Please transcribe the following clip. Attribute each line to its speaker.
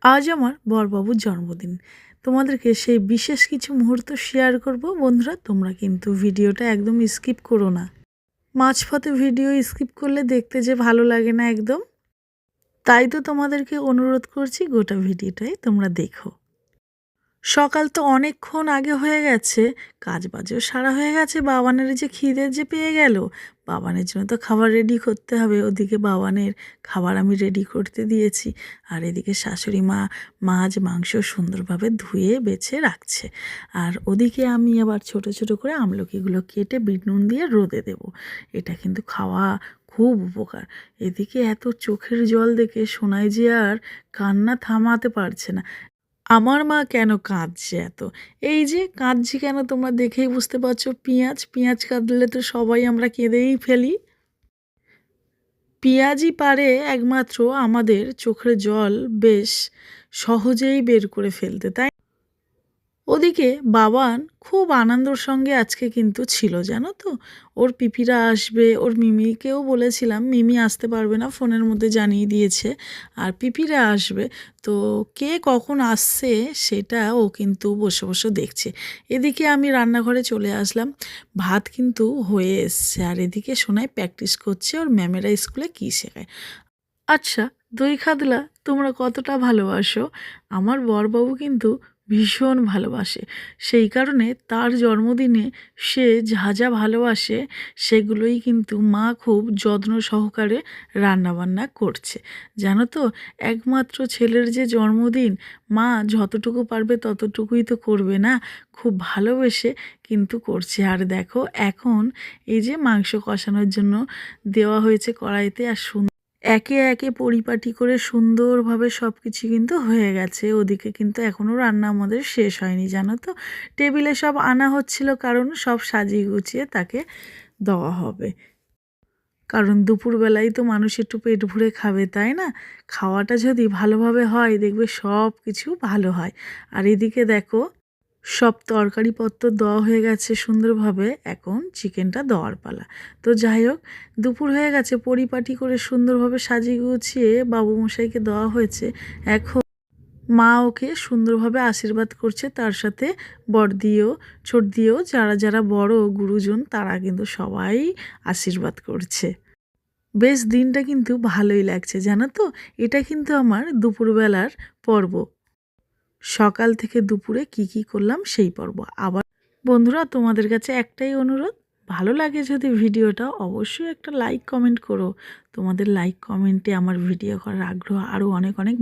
Speaker 1: আজ আমার বরবাবুর জন্মদিন। তোমাদেরকে সেই বিশেষ কিছু মুহূর্ত শেয়ার করব। বন্ধুরা, তোমরা কিন্তু ভিডিওটা একদম স্কিপ করো না। মাঝপথে ভিডিও স্কিপ করলে দেখতে যে ভালো লাগে না একদম। তাই তো তোমাদেরকে অনুরোধ করছি গোটা ভিডিওটাই তোমরা দেখো। সকাল তো অনেকক্ষণ আগে হয়ে গেছে, কাজবাজও সারা হয়ে গেছে। বাবানের যে খিদে যে পেয়ে গেল, বাবানের জন্য তো খাবার রেডি করতে হবে। ওদিকে বাবানের খাবার আমি রেডি করতে দিয়েছি, আর এদিকে শাশুড়ি মা মাছ মাংস সুন্দরভাবে ধুয়ে বেছে রাখছে। আর ওদিকে আমি আবার ছোট ছোট করে আমলকিগুলো কেটে বিট নুন দিয়ে রোদে দেব। এটা কিন্তু খাওয়া খুব উপকার। এদিকে এত চোখের জল দেখে সোনাই যে আর কান্না থামাতে পারছে না। আমার মা কেন কাঁদছে এত? এই যে কাঁদছি কেন তোমরা দেখেই বুঝতে পারছো। পেঁয়াজ কাঁদলে তো সবাই আমরা কেঁদেই ফেলি। পেঁয়াজই পারে একমাত্র আমাদের চোখের জল বেশ সহজেই বের করে ফেলতে, তাই ওদিকে বাবান খুব আনন্দর সঙ্গে আজকে কিন্তু ছিল, জানো তো। ওর পিপিরা আসবে, ওর মিমিকেও বলেছিলাম, মিমি আসতে পারবে না, ফোনের মধ্যে জানিয়ে দিয়েছে। আর পিপিরা আসবে, তো কে কখন আসছে সেটা ও কিন্তু বসে বসে দেখছে। এদিকে আমি রান্নাঘরে চলে আসলাম। ভাত কিন্তু হয়ে এসছে, আর এদিকে সোনাই প্র্যাকটিস করছে ওর ম্যামেরা স্কুলে কী শেখায়। আচ্ছা, দই খাদলা তোমরা কতটা ভালোবাসো? আমার বরবাবু কিন্তু ভীষণ ভালোবাসে। সেই কারণে তার জন্মদিনে সে যা যা ভালোবাসে সেগুলোই কিন্তু মা খুব যত্ন সহকারে রান্নাবান্না করছে। জানো তো, একমাত্র ছেলের যে জন্মদিন, মা যতটুকু পারবে ততটুকুই তো করবে না, খুব ভালোবেসে কিন্তু করছে। আর দেখো, এখন এই যে মাংস কষানোর জন্য দেওয়া হয়েছে কড়াইতে, আর একে একে পরিপাটি করে সুন্দরভাবে সব কিছু কিন্তু হয়ে গেছে। ওদিকে কিন্তু এখনও রান্না আমাদের শেষ হয়নি, জানো তো। টেবিলে সব আনা হচ্ছিল, কারণ সব সাজিয়ে গুছিয়ে তাকে দেওয়া হবে। কারণ দুপুরবেলায় তো মানুষ একটু পেট ভরে খাবে, তাই না? খাওয়াটা যদি ভালোভাবে হয়, দেখবে সব কিছু ভালো হয়। আর এদিকে দেখো, সব তরকারিপত্র দেওয়া হয়ে গেছে সুন্দরভাবে, এখন চিকেনটা দেওয়ার পালা। তো যাই হোক, দুপুর হয়ে গেছে, পরিপাটি করে সুন্দরভাবে সাজিয়ে গুছিয়ে বাবুমশাইকে দেওয়া হয়েছে। এখন মা ওকে সুন্দরভাবে আশীর্বাদ করছে, তার সাথে বড়দিও ছোটদিও যারা যারা বড় গুরুজন তারা কিন্তু সবাই আশীর্বাদ করছে। বেশ দিনটা কিন্তু ভালোই লাগছে, জানো তো। এটা কিন্তু আমার দুপুরবেলার পর্ব। সকাল থেকে দুপুরে কি করলাম সেই পর্ব। আবার বন্ধুরা, তোমাদের কাছে একটাই অনুরোধ, ভালো লাগে যদি ভিডিওটা অবশ্যই একটা লাইক কমেন্ট করো। তোমাদের লাইক কমেন্টে আমার ভিডিও করার আগ্রহ আরও অনেক অনেক